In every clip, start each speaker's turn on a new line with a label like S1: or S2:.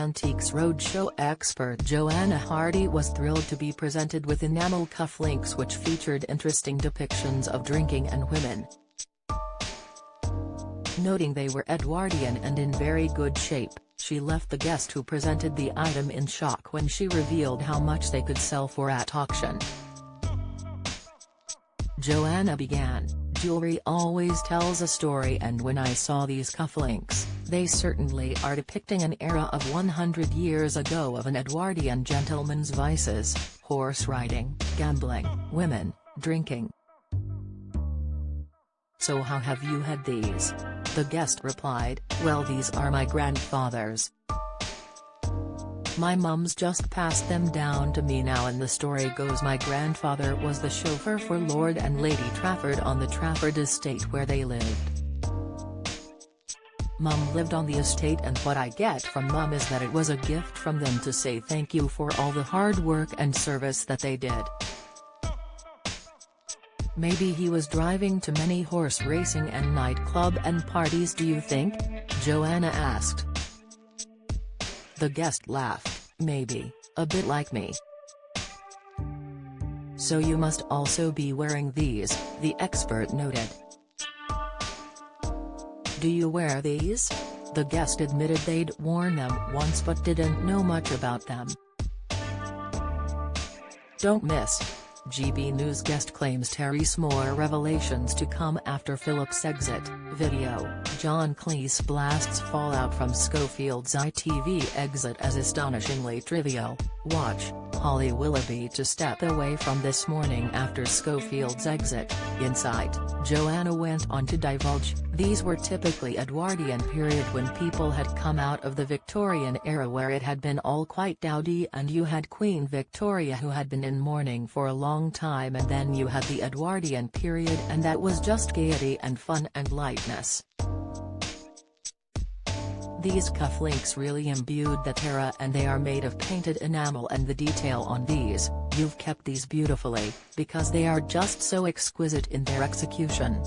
S1: Antiques Roadshow expert Joanna Hardy was thrilled to be presented with enamel cufflinks which featured interesting depictions of drinking and women. Noting they were Edwardian and in very good shape, she left the guest who presented the item in shock when she revealed how much they could sell for at auction. Joanna began, "Jewelry always tells a story, and when I saw these cufflinks, they certainly are depicting an era of 100 years ago of an Edwardian gentleman's vices: horse riding, gambling, women, drinking." "So how have you had these?" the guest replied, "Well, these are my grandfather's. My mum's just passed them down to me now, and the story goes my grandfather was the chauffeur for Lord and Lady Trafford on the Trafford estate where they lived. Mum lived on the estate, and what I get from Mum is that it was a gift from them to say thank you for all the hard work and service that they did." "Maybe he was driving to many horse racing and nightclub and parties, do you think?" Joanna asked. The guest laughed, "Maybe, a bit like me." "So you must also be wearing these," the expert noted. "Do you wear these?" The guest admitted they'd worn them once but didn't know much about them. Don't miss. GB News guest claims Terry's more revelations to come after Philip's exit. Video: John Cleese blasts fallout from Schofield's ITV exit as astonishingly trivial. Watch: Holly Willoughby to step away from This Morning after Schofield's exit. Insight: Joanna went on to divulge, these were typically Edwardian period, when people had come out of the Victorian era where it had been all quite dowdy, and you had Queen Victoria who had been in mourning for a long time, and then you had the Edwardian period, and that was just gaiety and fun and lightness. These cufflinks really imbued that era, and they are made of painted enamel, and the detail on these, you've kept these beautifully, because they are just so exquisite in their execution.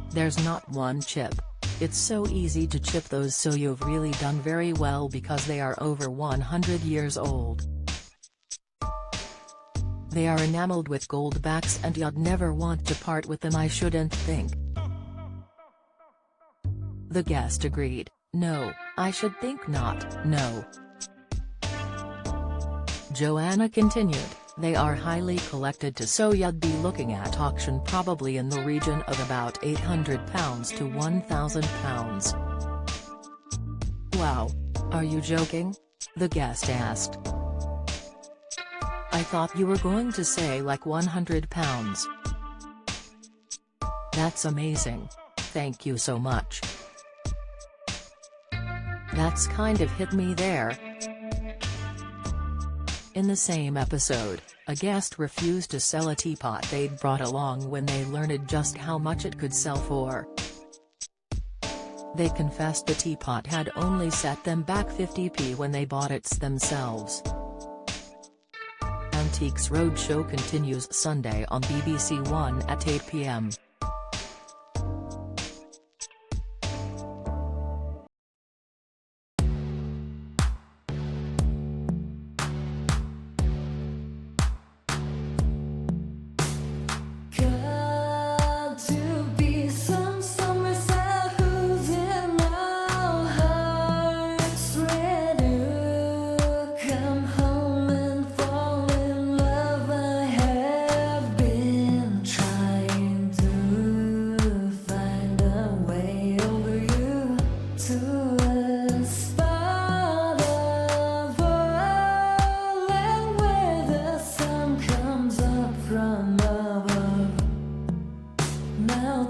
S1: There's not one chip. It's so easy to chip those, so you've really done very well because they are over 100 years old. They are enameled with gold backs and you'd never want to part with them, I shouldn't think." The guest agreed, "No, I should think not, no." Joanna continued, "They are highly collected too, so you'd be looking at auction probably in the region of about £800 to £1,000. "Wow. Are you joking?" the guest asked. "I thought you were going to say like £100. That's amazing. Thank you so much. That's kind of hit me there." In the same episode, a guest refused to sell a teapot they'd brought along when they learned just how much it could sell for. They confessed the teapot had only set them back 50p when they bought it themselves. Antiques Roadshow continues Sunday on BBC One at 8 p.m.
S2: Now